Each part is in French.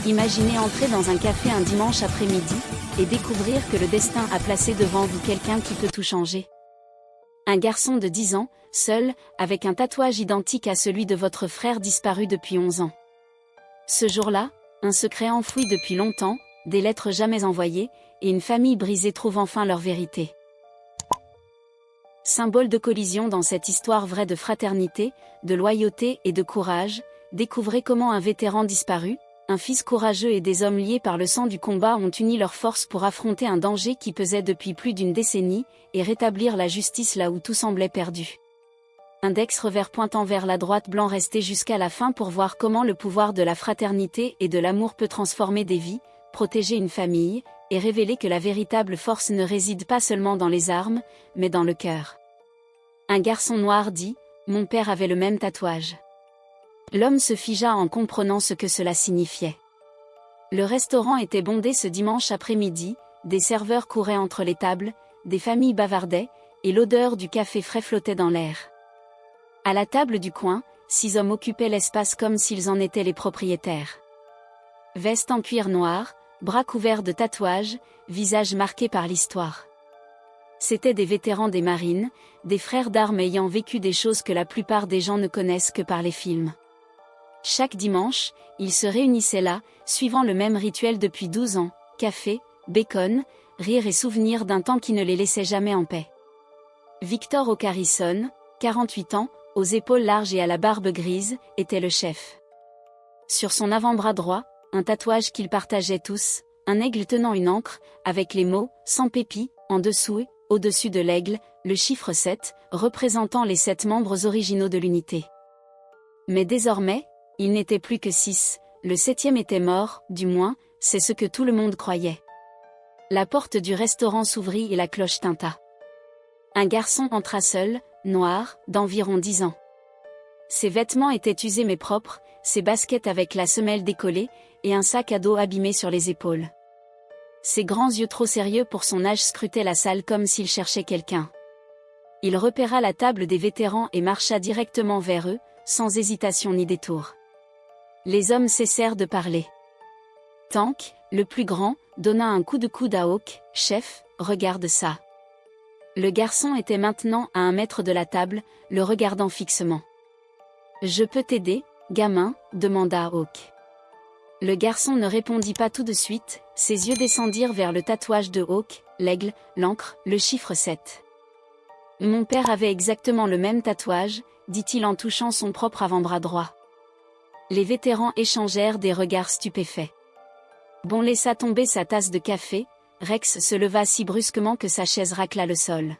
Imaginez entrer dans un café un dimanche après-midi, et découvrir que le destin a placé devant vous quelqu'un qui peut tout changer. Un garçon de 10 ans, seul, avec un tatouage identique à celui de votre frère disparu depuis 11 ans. Ce jour-là, un secret enfoui depuis longtemps, des lettres jamais envoyées, et une famille brisée trouve enfin leur vérité. Symbole de collision dans cette histoire vraie de fraternité, de loyauté et de courage, découvrez comment un vétéran disparu, un fils courageux et des hommes liés par le sang du combat ont uni leurs forces pour affronter un danger qui pesait depuis plus d'une décennie, et rétablir la justice là où tout semblait perdu. Index revers pointant vers la droite, blanc resté jusqu'à la fin pour voir comment le pouvoir de la fraternité et de l'amour peut transformer des vies, protéger une famille, et révéler que la véritable force ne réside pas seulement dans les armes, mais dans le cœur. Un garçon noir dit « Mon père avait le même tatouage ». L'homme se figea en comprenant ce que cela signifiait. Le restaurant était bondé ce dimanche après-midi, des serveurs couraient entre les tables, des familles bavardaient, et l'odeur du café frais flottait dans l'air. À la table du coin, 6 hommes occupaient l'espace comme s'ils en étaient les propriétaires. Veste en cuir noir, bras couverts de tatouages, visage marqué par l'histoire. C'étaient des vétérans des marines, des frères d'armes ayant vécu des choses que la plupart des gens ne connaissent que par les films. Chaque dimanche, ils se réunissaient là, suivant le même rituel depuis 12 ans, café, bacon, rire et souvenirs d'un temps qui ne les laissait jamais en paix. Victor O'Carrison, 48 ans, aux épaules larges et à la barbe grise, était le chef. Sur son avant-bras droit, un tatouage qu'ils partageaient tous, un aigle tenant une ancre, avec les mots « sans pépit » en dessous et, au-dessus de l'aigle, le chiffre 7, représentant les 7 membres originaux de l'unité. Mais désormais, il n'était plus que 6, le 7e était mort, du moins, c'est ce que tout le monde croyait. La porte du restaurant s'ouvrit et la cloche tinta. Un garçon entra seul, noir, d'environ 10 ans. Ses vêtements étaient usés mais propres, ses baskets avec la semelle décollée, et un sac à dos abîmé sur les épaules. Ses grands yeux trop sérieux pour son âge scrutaient la salle comme s'il cherchait quelqu'un. Il repéra la table des vétérans et marcha directement vers eux, sans hésitation ni détour. Les hommes cessèrent de parler. Tank, le plus grand, donna un coup de coude à Hawk. « Chef, regarde ça. » Le garçon était maintenant à 1 mètre de la table, le regardant fixement. « Je peux t'aider, gamin ?» demanda Hawk. Le garçon ne répondit pas tout de suite, ses yeux descendirent vers le tatouage de Hawk, l'aigle, l'encre, le chiffre 7. « Mon père avait exactement le même tatouage », dit-il en touchant son propre avant-bras droit. Les vétérans échangèrent des regards stupéfaits. Bon laissa tomber sa tasse de café, Rex se leva si brusquement que sa chaise racla le sol.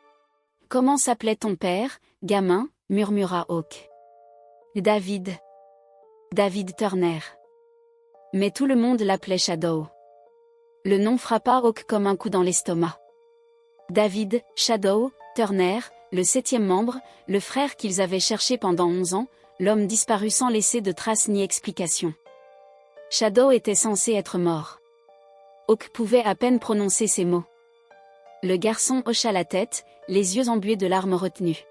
« Comment s'appelait ton père, gamin ?» murmura Hawk. « David. David Turner. » Mais tout le monde l'appelait Shadow. Le nom frappa Hawk comme un coup dans l'estomac. David, Shadow, Turner, le 7e membre, le frère qu'ils avaient cherché pendant 11 ans, l'homme disparut sans laisser de traces ni explication. Shadow était censé être mort. Hawk pouvait à peine prononcer ces mots. Le garçon hocha la tête, les yeux embués de larmes retenues.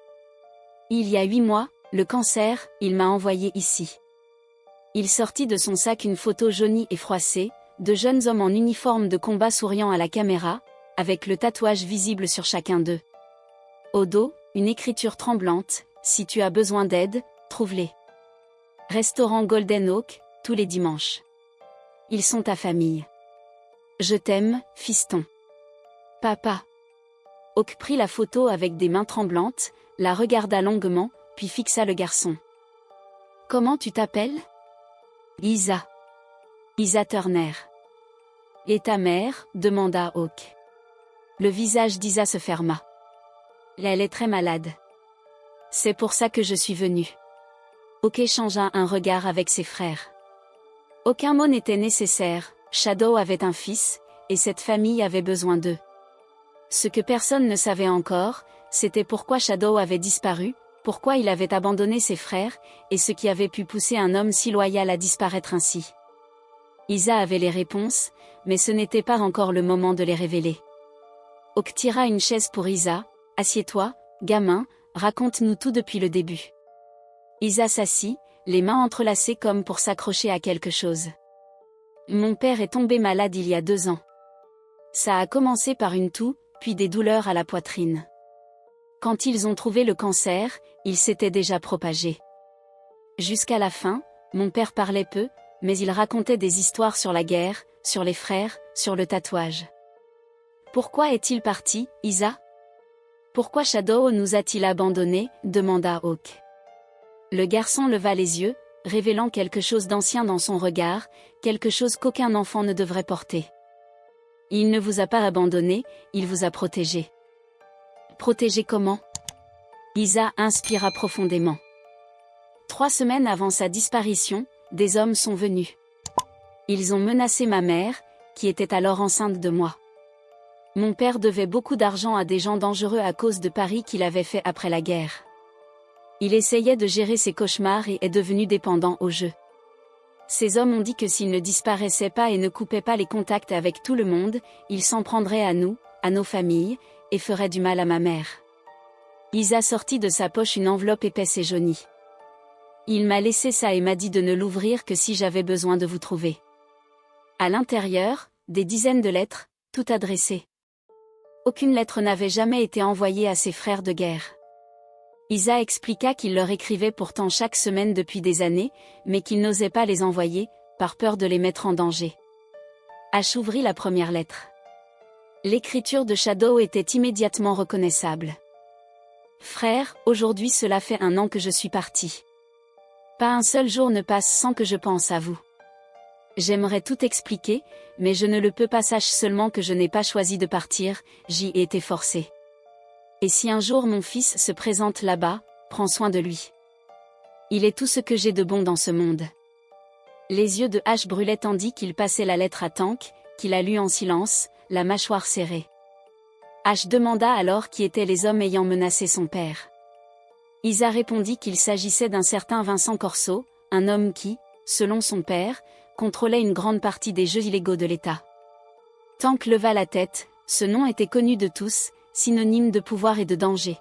Il y a 8 mois, le cancer, il m'a envoyé ici. Il sortit de son sac une photo jaunie et froissée, de jeunes hommes en uniforme de combat souriant à la caméra, avec le tatouage visible sur chacun d'eux. Au dos, une écriture tremblante, « Si tu as besoin d'aide, trouve-les. » Restaurant Golden Oak, tous les dimanches. Ils sont ta famille. Je t'aime, fiston. Papa. Hawk prit la photo avec des mains tremblantes, la regarda longuement, puis fixa le garçon. Comment tu t'appelles ? Isa. Isa Turner. Et ta mère ? demanda Hawk. Le visage d'Isa se ferma. Elle est très malade. C'est pour ça que je suis venu. Hawk échangea un regard avec ses frères. Aucun mot n'était nécessaire, Shadow avait un fils, et cette famille avait besoin d'eux. Ce que personne ne savait encore, c'était pourquoi Shadow avait disparu, pourquoi il avait abandonné ses frères, et ce qui avait pu pousser un homme si loyal à disparaître ainsi. Isa avait les réponses, mais ce n'était pas encore le moment de les révéler. Hawk tira une chaise pour Isa. « Assieds-toi, gamin, raconte-nous tout depuis le début. » Isa s'assit, les mains entrelacées comme pour s'accrocher à quelque chose. Mon père est tombé malade il y a 2 ans. Ça a commencé par une toux, puis des douleurs à la poitrine. Quand ils ont trouvé le cancer, il s'était déjà propagé. Jusqu'à la fin, mon père parlait peu, mais il racontait des histoires sur la guerre, sur les frères, sur le tatouage. Pourquoi est-il parti, Isa? Pourquoi Shadow nous a-t-il abandonnés? Demanda Hawk. Le garçon leva les yeux, révélant quelque chose d'ancien dans son regard, quelque chose qu'aucun enfant ne devrait porter. Il ne vous a pas abandonné, il vous a protégé. Protégé comment? Isa inspira profondément. 3 semaines avant sa disparition, des hommes sont venus. Ils ont menacé ma mère, qui était alors enceinte de moi. Mon père devait beaucoup d'argent à des gens dangereux à cause de paris qu'il avait fait après la guerre. Il essayait de gérer ses cauchemars et est devenu dépendant au jeu. Ces hommes ont dit que s'il ne disparaissait pas et ne coupait pas les contacts avec tout le monde, il s'en prendrait à nous, à nos familles, et ferait du mal à ma mère. Isa sortit de sa poche une enveloppe épaisse et jaunie. Il m'a laissé ça et m'a dit de ne l'ouvrir que si j'avais besoin de vous trouver. À l'intérieur, des dizaines de lettres, toutes adressées. Aucune lettre n'avait jamais été envoyée à ses frères de guerre. Isa expliqua qu'il leur écrivait pourtant chaque semaine depuis des années, mais qu'il n'osait pas les envoyer, par peur de les mettre en danger. Ash ouvrit la première lettre. L'écriture de Shadow était immédiatement reconnaissable. Frère, aujourd'hui cela fait 1 an que je suis parti. Pas un seul jour ne passe sans que je pense à vous. J'aimerais tout expliquer, mais je ne le peux pas. Sache seulement que je n'ai pas choisi de partir, j'y ai été forcé. Et si un jour mon fils se présente là-bas, prends soin de lui. Il est tout ce que j'ai de bon dans ce monde. Les yeux de Ash brûlaient tandis qu'il passait la lettre à Tank, qui la lut en silence, la mâchoire serrée. Ash demanda alors qui étaient les hommes ayant menacé son père. Isa répondit qu'il s'agissait d'un certain Vincent Corso, un homme qui, selon son père, contrôlait une grande partie des jeux illégaux de l'État. Tank leva la tête, ce nom était connu de tous, synonyme de pouvoir et de danger.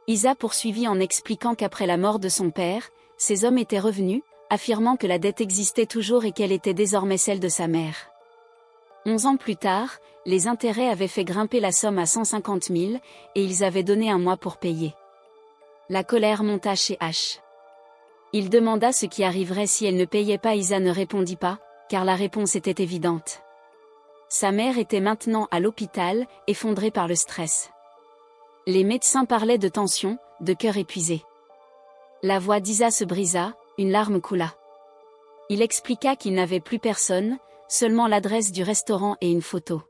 Isa poursuivit en expliquant qu'après la mort de son père, ces hommes étaient revenus, affirmant que la dette existait toujours et qu'elle était désormais celle de sa mère. 11 ans plus tard, les intérêts avaient fait grimper la somme à 150 000, et ils avaient donné 1 mois pour payer. La colère monta chez Ash. Il demanda ce qui arriverait si elle ne payait pas. Isa ne répondit pas, car la réponse était évidente. Sa mère était maintenant à l'hôpital, effondrée par le stress. Les médecins parlaient de tension, de cœur épuisé. La voix d'Isa se brisa, une larme coula. Il expliqua qu'il n'avait plus personne, seulement l'adresse du restaurant et une photo.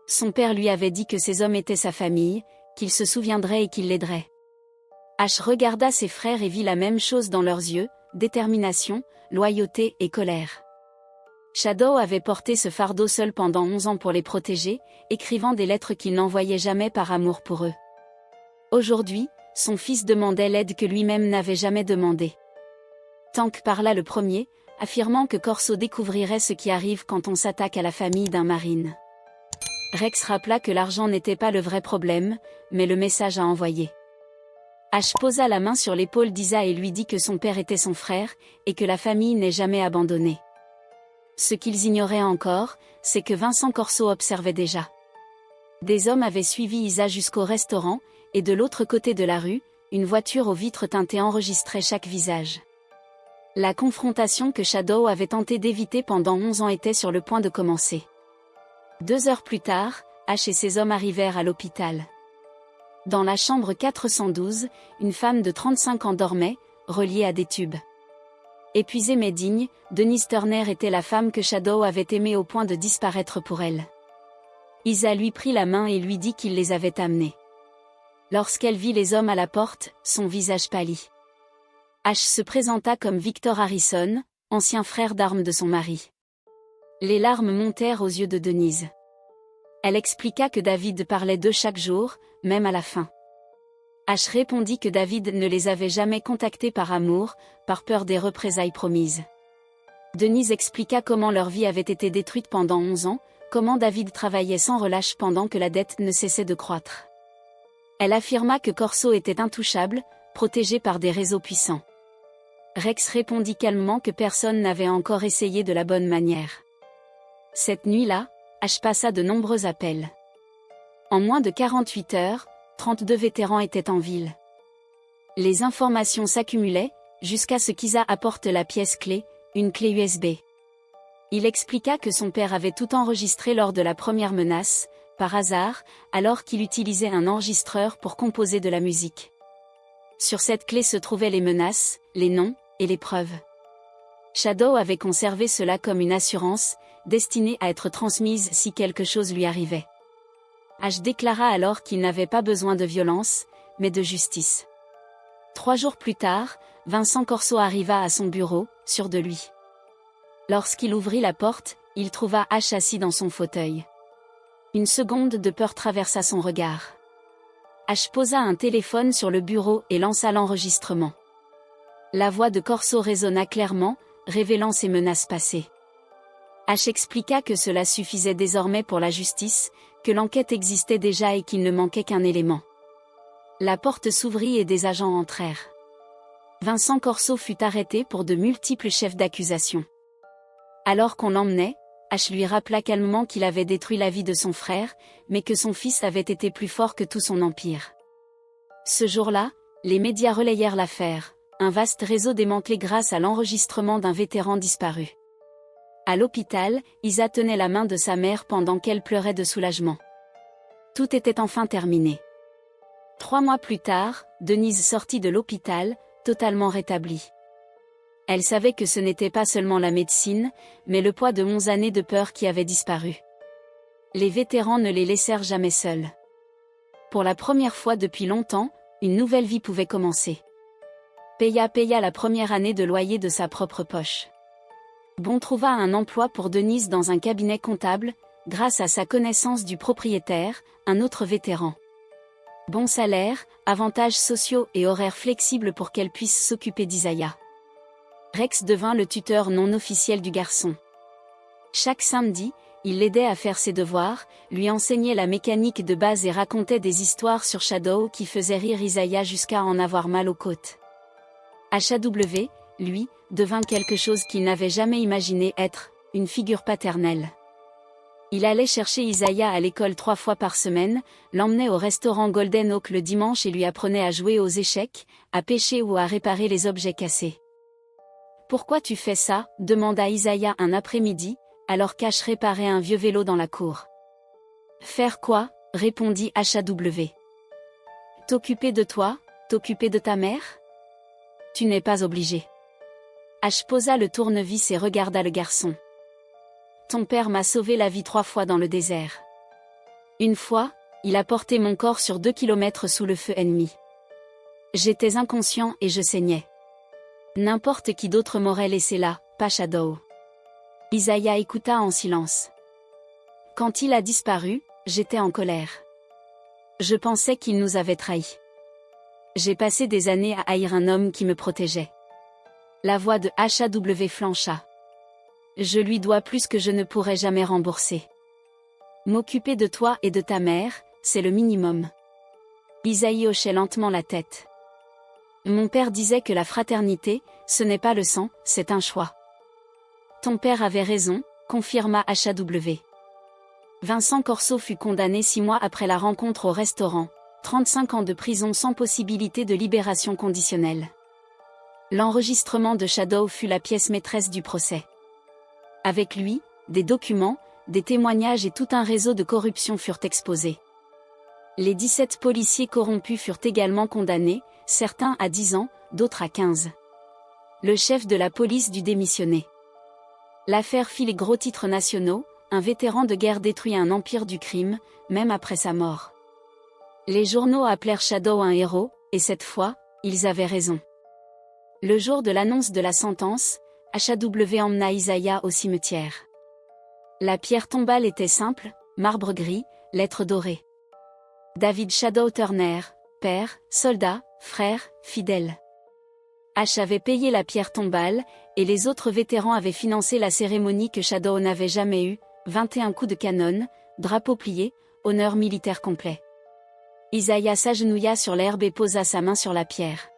Son père lui avait dit que ces hommes étaient sa famille, qu'il se souviendrait et qu'il l'aiderait. Ash regarda ses frères et vit la même chose dans leurs yeux, détermination, loyauté et colère. Shadow avait porté ce fardeau seul pendant 11 ans pour les protéger, écrivant des lettres qu'il n'envoyait jamais par amour pour eux. Aujourd'hui, son fils demandait l'aide que lui-même n'avait jamais demandée. Tank parla le premier, affirmant que Corso découvrirait ce qui arrive quand on s'attaque à la famille d'un marine. Rex rappela que l'argent n'était pas le vrai problème, mais le message à envoyer. Ash posa la main sur l'épaule d'Isa et lui dit que son père était son frère, et que la famille n'est jamais abandonnée. Ce qu'ils ignoraient encore, c'est que Vincent Corso observait déjà. Des hommes avaient suivi Isa jusqu'au restaurant, et de l'autre côté de la rue, une voiture aux vitres teintées enregistrait chaque visage. La confrontation que Shadow avait tenté d'éviter pendant 11 ans était sur le point de commencer. 2 heures plus tard, Ash et ses hommes arrivèrent à l'hôpital. Dans la chambre 412, une femme de 35 ans dormait, reliée à des tubes. Épuisée mais digne, Denise Turner était la femme que Shadow avait aimée au point de disparaître pour elle. Isa lui prit la main et lui dit qu'il les avait amenés. Lorsqu'elle vit les hommes à la porte, son visage pâlit. Ash se présenta comme Victor Harrison, ancien frère d'armes de son mari. Les larmes montèrent aux yeux de Denise. Elle expliqua que David parlait d'eux chaque jour, même à la fin. Ash répondit que David ne les avait jamais contactés par amour, par peur des représailles promises. Denise expliqua comment leur vie avait été détruite pendant 11 ans, comment David travaillait sans relâche pendant que la dette ne cessait de croître. Elle affirma que Corso était intouchable, protégé par des réseaux puissants. Rex répondit calmement que personne n'avait encore essayé de la bonne manière. Cette nuit-là, H passa de nombreux appels. En moins de 48 heures, 32 vétérans étaient en ville. Les informations s'accumulaient, jusqu'à ce qu'Isa apporte la pièce clé, une clé USB. Il expliqua que son père avait tout enregistré lors de la première menace, par hasard, alors qu'il utilisait un enregistreur pour composer de la musique. Sur cette clé se trouvaient les menaces, les noms, et les preuves. Shadow avait conservé cela comme une assurance, destinée à être transmise si quelque chose lui arrivait. H déclara alors qu'il n'avait pas besoin de violence, mais de justice. 3 jours plus tard, Vincent Corso arriva à son bureau, sûr de lui. Lorsqu'il ouvrit la porte, il trouva H assis dans son fauteuil. Une seconde de peur traversa son regard. H posa un téléphone sur le bureau et lança l'enregistrement. La voix de Corso résonna clairement, révélant ses menaces passées. H expliqua que cela suffisait désormais pour la justice, que l'enquête existait déjà et qu'il ne manquait qu'un élément. La porte s'ouvrit et des agents entrèrent. Vincent Corso fut arrêté pour de multiples chefs d'accusation. Alors qu'on l'emmenait, H lui rappela calmement qu'il avait détruit la vie de son frère, mais que son fils avait été plus fort que tout son empire. Ce jour-là, les médias relayèrent l'affaire, un vaste réseau démantelé grâce à l'enregistrement d'un vétéran disparu. À l'hôpital, Isa tenait la main de sa mère pendant qu'elle pleurait de soulagement. Tout était enfin terminé. 3 mois plus tard, Denise sortit de l'hôpital, totalement rétablie. Elle savait que ce n'était pas seulement la médecine, mais le poids de 11 années de peur qui avait disparu. Les vétérans ne les laissèrent jamais seuls. Pour la première fois depuis longtemps, une nouvelle vie pouvait commencer. Paya la première année de loyer de sa propre poche. Bon trouva un emploi pour Denise dans un cabinet comptable, grâce à sa connaissance du propriétaire, un autre vétéran. Bon salaire, avantages sociaux et horaires flexibles pour qu'elle puisse s'occuper d'Isaiah. Rex devint le tuteur non officiel du garçon. Chaque samedi, il l'aidait à faire ses devoirs, lui enseignait la mécanique de base et racontait des histoires sur Shadow qui faisaient rire Isaiah jusqu'à en avoir mal aux côtes. HAW, lui, devint quelque chose qu'il n'avait jamais imaginé être, une figure paternelle. Il allait chercher Isaiah à l'école 3 fois par semaine, l'emmenait au restaurant Golden Oak le dimanche et lui apprenait à jouer aux échecs, à pêcher ou à réparer les objets cassés. « Pourquoi tu fais ça ?» demanda Isaiah un après-midi, alors qu'Ash réparait un vieux vélo dans la cour. « Faire quoi ?» répondit HAW. « T'occuper de toi, t'occuper de ta mère ? Tu n'es pas obligé. » Ash posa le tournevis et regarda le garçon. « Ton père m'a sauvé la vie 3 fois dans le désert. Une fois, il a porté mon corps sur 2 kilomètres sous le feu ennemi. J'étais inconscient et je saignais. N'importe qui d'autre m'aurait laissé là, pas Shadow. » Isaiah écouta en silence. « Quand il a disparu, j'étais en colère. Je pensais qu'il nous avait trahis. J'ai passé des années à haïr un homme qui me protégeait. » La voix de HAW flancha. « Je lui dois plus que je ne pourrai jamais rembourser. M'occuper de toi et de ta mère, c'est le minimum. » Isaiah hochait lentement la tête. « Mon père disait que la fraternité, ce n'est pas le sang, c'est un choix. » Ton père avait raison, confirma HAW. Vincent Corso fut condamné 6 mois après la rencontre au restaurant, 35 ans de prison sans possibilité de libération conditionnelle. L'enregistrement de Shadow fut la pièce maîtresse du procès. Avec lui, des documents, des témoignages et tout un réseau de corruption furent exposés. Les 17 policiers corrompus furent également condamnés, certains à 10 ans, d'autres à 15. Le chef de la police dut démissionner. L'affaire fit les gros titres nationaux, un vétéran de guerre détruit un empire du crime, même après sa mort. Les journaux appelèrent Shadow un héros, et cette fois, ils avaient raison. Le jour de l'annonce de la sentence, HAW emmena Isaiah au cimetière. La pierre tombale était simple, marbre gris, lettres dorées. David Shadow Turner, père, soldat, frère, fidèle. H avait payé la pierre tombale, et les autres vétérans avaient financé la cérémonie que Shadow n'avait jamais eue, 21 coups de canon, drapeau plié, honneur militaire complet. Isaiah s'agenouilla sur l'herbe et posa sa main sur la pierre.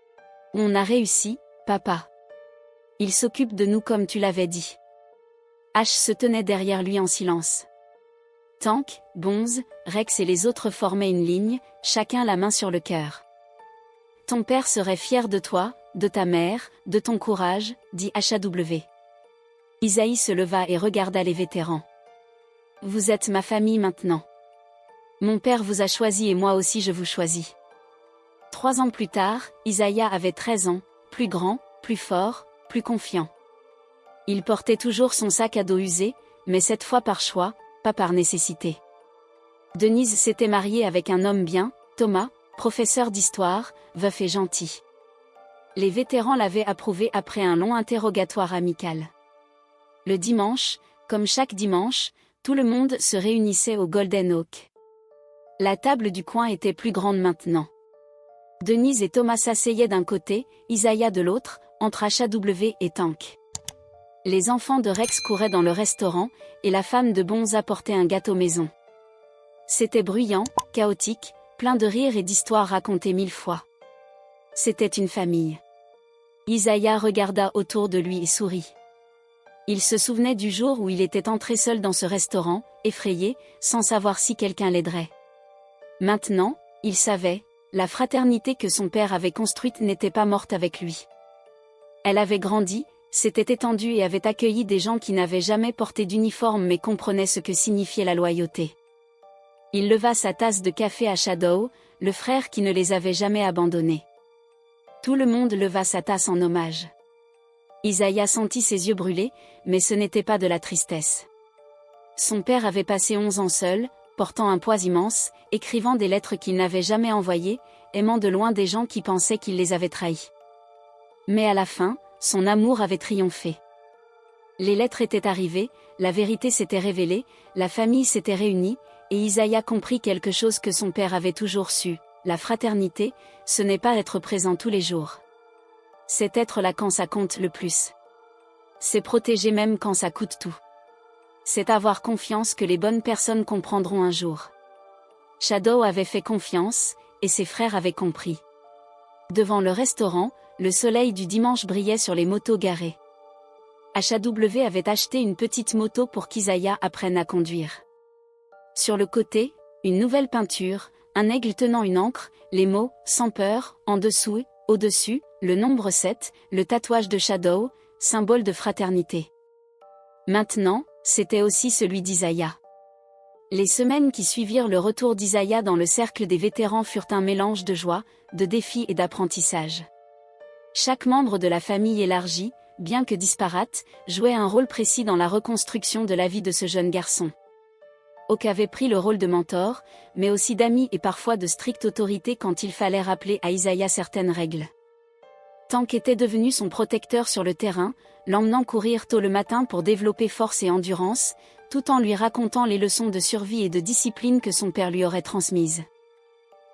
« On a réussi, papa. Il s'occupe de nous comme tu l'avais dit. » Ash se tenait derrière lui en silence. Tank, Bonze, Rex et les autres formaient une ligne, chacun la main sur le cœur. Ton père serait fier de toi, de ta mère, de ton courage, dit HAW. Isaïe se leva et regarda les vétérans. Vous êtes ma famille maintenant. Mon père vous a choisi et moi aussi je vous choisis. 3 ans plus tard, Isaiah avait 13 ans, plus grand, plus fort, plus confiant. Il portait toujours son sac à dos usé, mais cette fois par choix, pas par nécessité. Denise s'était mariée avec un homme bien, Thomas, professeur d'histoire, veuf et gentil. Les vétérans l'avaient approuvé après un long interrogatoire amical. Le dimanche, comme chaque dimanche, tout le monde se réunissait au Golden Oak. La table du coin était plus grande maintenant. Denise et Thomas s'asseyaient d'un côté, Isaiah de l'autre, entre HAW et Tank. Les enfants de Rex couraient dans le restaurant, et la femme de Bonze apportait un gâteau maison. C'était bruyant, chaotique, plein de rires et d'histoires racontées 1000 fois. C'était une famille. Isaiah regarda autour de lui et sourit. Il se souvenait du jour où il était entré seul dans ce restaurant, effrayé, sans savoir si quelqu'un l'aiderait. Maintenant, il savait, la fraternité que son père avait construite n'était pas morte avec lui. Elle avait grandi, s'était étendue et avait accueilli des gens qui n'avaient jamais porté d'uniforme mais comprenaient ce que signifiait la loyauté. Il leva sa tasse de café à Shadow, le frère qui ne les avait jamais abandonnés. Tout le monde leva sa tasse en hommage. Isaiah sentit ses yeux brûler, mais ce n'était pas de la tristesse. Son père avait passé 11 ans seul, portant un poids immense, écrivant des lettres qu'il n'avait jamais envoyées, aimant de loin des gens qui pensaient qu'il les avait trahis. Mais à la fin, son amour avait triomphé. Les lettres étaient arrivées, la vérité s'était révélée, la famille s'était réunie, et Isaiah comprit quelque chose que son père avait toujours su, la fraternité, ce n'est pas être présent tous les jours. C'est être là quand ça compte le plus. C'est protéger même quand ça coûte tout. C'est avoir confiance que les bonnes personnes comprendront un jour. Shadow avait fait confiance, et ses frères avaient compris. Devant le restaurant, le soleil du dimanche brillait sur les motos garées. HAW avait acheté une petite moto pour qu'Isaiah apprenne à conduire. Sur le côté, une nouvelle peinture, un aigle tenant une encre, les mots « sans peur » en dessous, au-dessus, le nombre 7, le tatouage de Shadow, symbole de fraternité. Maintenant, c'était aussi celui d'Isaiah. Les semaines qui suivirent le retour d'Isaiah dans le cercle des vétérans furent un mélange de joie, de défis et d'apprentissage. Chaque membre de la famille élargie, bien que disparate, jouait un rôle précis dans la reconstruction de la vie de ce jeune garçon. Hawk avait pris le rôle de mentor, mais aussi d'ami et parfois de stricte autorité quand il fallait rappeler à Isaiah certaines règles. Tank était devenu son protecteur sur le terrain, l'emmenant courir tôt le matin pour développer force et endurance, tout en lui racontant les leçons de survie et de discipline que son père lui aurait transmises.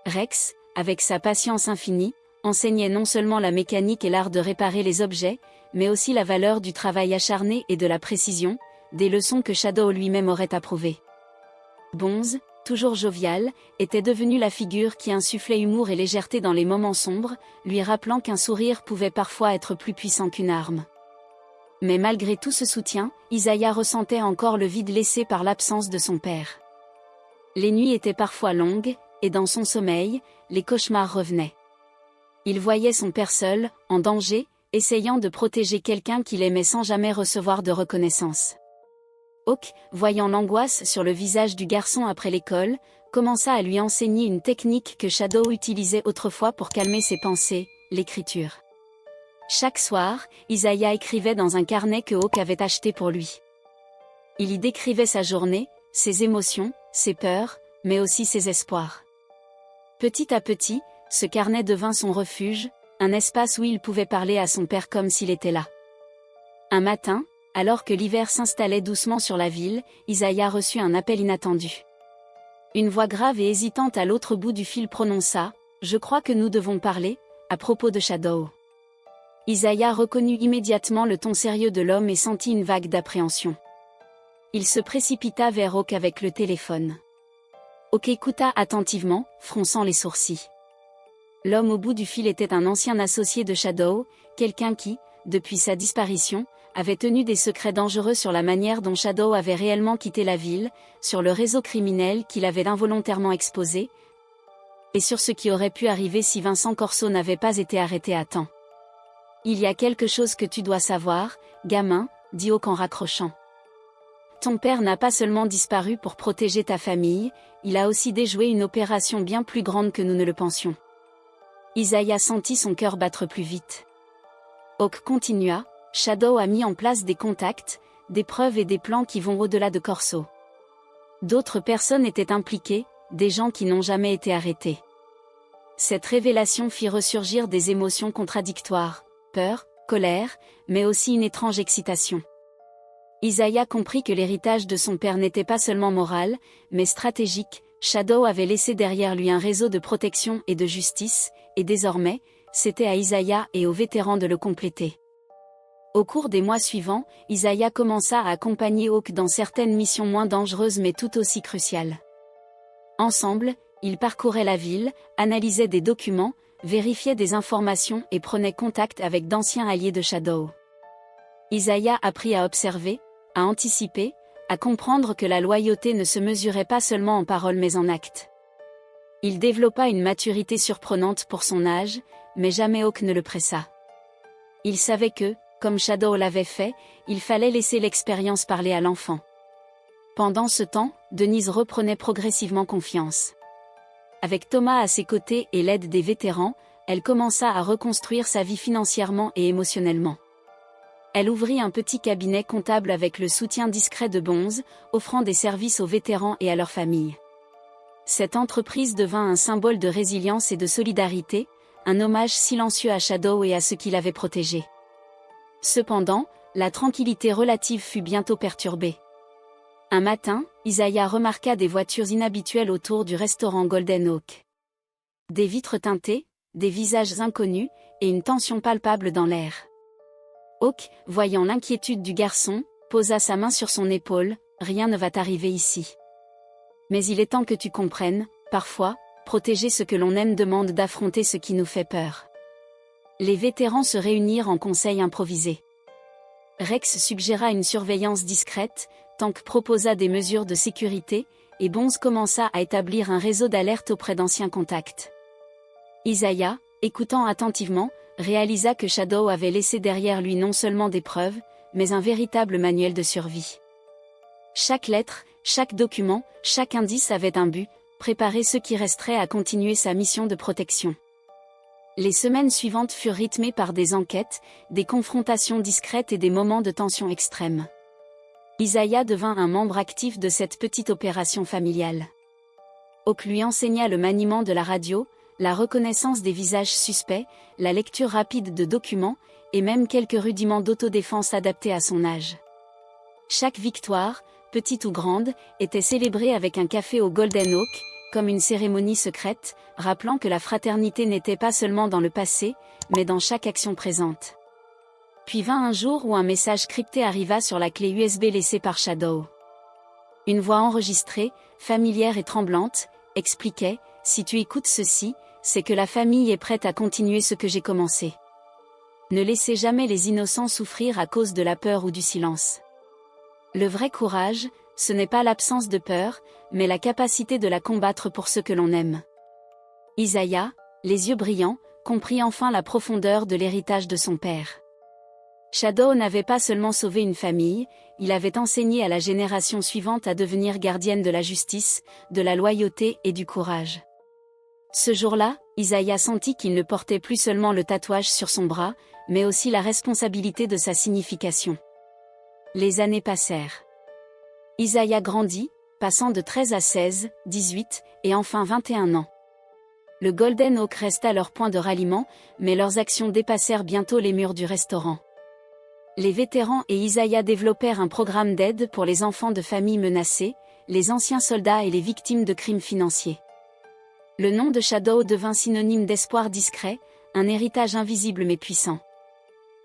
Rex, avec sa patience infinie, enseignait non seulement la mécanique et l'art de réparer les objets, mais aussi la valeur du travail acharné et de la précision, des leçons que Shadow lui-même aurait approuvées. Bonze, toujours jovial, était devenu la figure qui insufflait humour et légèreté dans les moments sombres, lui rappelant qu'un sourire pouvait parfois être plus puissant qu'une arme. Mais malgré tout ce soutien, Isaiah ressentait encore le vide laissé par l'absence de son père. Les nuits étaient parfois longues, et dans son sommeil, les cauchemars revenaient. Il voyait son père seul, en danger, essayant de protéger quelqu'un qu'il aimait sans jamais recevoir de reconnaissance. Hawk, voyant l'angoisse sur le visage du garçon après l'école, commença à lui enseigner une technique que Shadow utilisait autrefois pour calmer ses pensées, l'écriture. Chaque soir, Isaiah écrivait dans un carnet que Hawk avait acheté pour lui. Il y décrivait sa journée, ses émotions, ses peurs, mais aussi ses espoirs. Petit à petit, ce carnet devint son refuge, un espace où il pouvait parler à son père comme s'il était là. Un matin, alors que l'hiver s'installait doucement sur la ville, Isaiah reçut un appel inattendu. Une voix grave et hésitante à l'autre bout du fil prononça « Je crois que nous devons parler », à propos de Shadow. Isaiah reconnut immédiatement le ton sérieux de l'homme et sentit une vague d'appréhension. Il se précipita vers Hawk avec le téléphone. Hawk écouta attentivement, fronçant les sourcils. L'homme au bout du fil était un ancien associé de Shadow, quelqu'un qui, depuis sa disparition, avait tenu des secrets dangereux sur la manière dont Shadow avait réellement quitté la ville, sur le réseau criminel qu'il avait involontairement exposé, et sur ce qui aurait pu arriver si Vincent Corso n'avait pas été arrêté à temps. Il y a quelque chose que tu dois savoir, gamin, dit Hawk en raccrochant. Ton père n'a pas seulement disparu pour protéger ta famille, il a aussi déjoué une opération bien plus grande que nous ne le pensions. Isaiah sentit son cœur battre plus vite. Hawk continua, Shadow a mis en place des contacts, des preuves et des plans qui vont au-delà de Corso. D'autres personnes étaient impliquées, des gens qui n'ont jamais été arrêtés. Cette révélation fit ressurgir des émotions contradictoires, peur, colère, mais aussi une étrange excitation. Isaiah comprit que l'héritage de son père n'était pas seulement moral, mais stratégique. Shadow avait laissé derrière lui un réseau de protection et de justice, et désormais, c'était à Isaiah et aux vétérans de le compléter. Au cours des mois suivants, Isaiah commença à accompagner Hawk dans certaines missions moins dangereuses mais tout aussi cruciales. Ensemble, ils parcouraient la ville, analysaient des documents, vérifiaient des informations et prenaient contact avec d'anciens alliés de Shadow. Isaiah apprit à observer, à anticiper, à comprendre que la loyauté ne se mesurait pas seulement en paroles mais en actes. Il développa une maturité surprenante pour son âge, mais jamais Hawk ne le pressa. Il savait que, comme Shadow l'avait fait, il fallait laisser l'expérience parler à l'enfant. Pendant ce temps, Denise reprenait progressivement confiance. Avec Thomas à ses côtés et l'aide des vétérans, elle commença à reconstruire sa vie financièrement et émotionnellement. Elle ouvrit un petit cabinet comptable avec le soutien discret de Bonze, offrant des services aux vétérans et à leurs familles. Cette entreprise devint un symbole de résilience et de solidarité, un hommage silencieux à Shadow et à ceux qui l'avaient protégé. Cependant, la tranquillité relative fut bientôt perturbée. Un matin, Isaiah remarqua des voitures inhabituelles autour du restaurant Golden Oak. Des vitres teintées, des visages inconnus, et une tension palpable dans l'air. Hawk, voyant l'inquiétude du garçon, posa sa main sur son épaule, « Rien ne va t'arriver ici. Mais il est temps que tu comprennes, parfois, protéger ce que l'on aime demande d'affronter ce qui nous fait peur. » Les vétérans se réunirent en conseil improvisé. Rex suggéra une surveillance discrète, Tank proposa des mesures de sécurité, et Bonze commença à établir un réseau d'alerte auprès d'anciens contacts. Isaiah, écoutant attentivement, réalisa que Shadow avait laissé derrière lui non seulement des preuves, mais un véritable manuel de survie. Chaque lettre, chaque document, chaque indice avait un but, préparer ceux qui resteraient à continuer sa mission de protection. Les semaines suivantes furent rythmées par des enquêtes, des confrontations discrètes et des moments de tension extrême. Isaiah devint un membre actif de cette petite opération familiale. Hawk lui enseigna le maniement de la radio, la reconnaissance des visages suspects, la lecture rapide de documents, et même quelques rudiments d'autodéfense adaptés à son âge. Chaque victoire, petite ou grande, était célébrée avec un café au Golden Oak, comme une cérémonie secrète, rappelant que la fraternité n'était pas seulement dans le passé, mais dans chaque action présente. Puis vint un jour où un message crypté arriva sur la clé USB laissée par Shadow. Une voix enregistrée, familière et tremblante, expliquait « Si tu écoutes ceci, c'est que la famille est prête à continuer ce que j'ai commencé. Ne laissez jamais les innocents souffrir à cause de la peur ou du silence. Le vrai courage, ce n'est pas l'absence de peur, mais la capacité de la combattre pour ce que l'on aime. » Isaiah, les yeux brillants, comprit enfin la profondeur de l'héritage de son père. Shadow n'avait pas seulement sauvé une famille, il avait enseigné à la génération suivante à devenir gardienne de la justice, de la loyauté et du courage. Ce jour-là, Isaiah sentit qu'il ne portait plus seulement le tatouage sur son bras, mais aussi la responsabilité de sa signification. Les années passèrent. Isaiah grandit, passant de 13 à 16, 18, et enfin 21 ans. Le Golden Oak resta leur point de ralliement, mais leurs actions dépassèrent bientôt les murs du restaurant. Les vétérans et Isaiah développèrent un programme d'aide pour les enfants de familles menacées, les anciens soldats et les victimes de crimes financiers. Le nom de Shadow devint synonyme d'espoir discret, un héritage invisible mais puissant.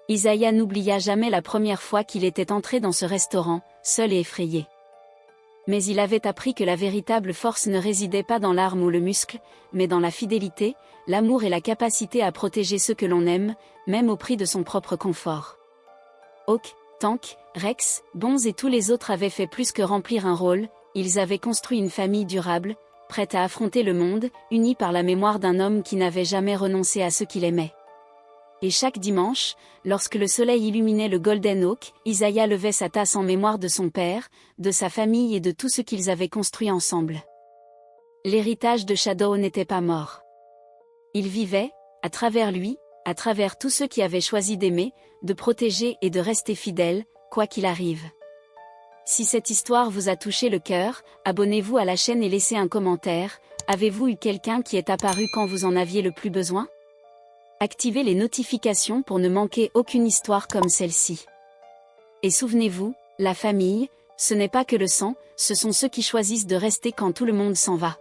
Isaiah n'oublia jamais la première fois qu'il était entré dans ce restaurant, seul et effrayé. Mais il avait appris que la véritable force ne résidait pas dans l'arme ou le muscle, mais dans la fidélité, l'amour et la capacité à protéger ceux que l'on aime, même au prix de son propre confort. Hawk, Tank, Rex, Bonz et tous les autres avaient fait plus que remplir un rôle, ils avaient construit une famille durable, prête à affronter le monde, unie par la mémoire d'un homme qui n'avait jamais renoncé à ce qu'il aimait. Et chaque dimanche, lorsque le soleil illuminait le Golden Oak, Isaiah levait sa tasse en mémoire de son père, de sa famille et de tout ce qu'ils avaient construit ensemble. L'héritage de Shadow n'était pas mort. Il vivait, à travers lui, à travers tous ceux qui avaient choisi d'aimer, de protéger et de rester fidèles, quoi qu'il arrive. Si cette histoire vous a touché le cœur, abonnez-vous à la chaîne et laissez un commentaire. Avez-vous eu quelqu'un qui est apparu quand vous en aviez le plus besoin? Activez les notifications pour ne manquer aucune histoire comme celle-ci. Et souvenez-vous, la famille, ce n'est pas que le sang, ce sont ceux qui choisissent de rester quand tout le monde s'en va.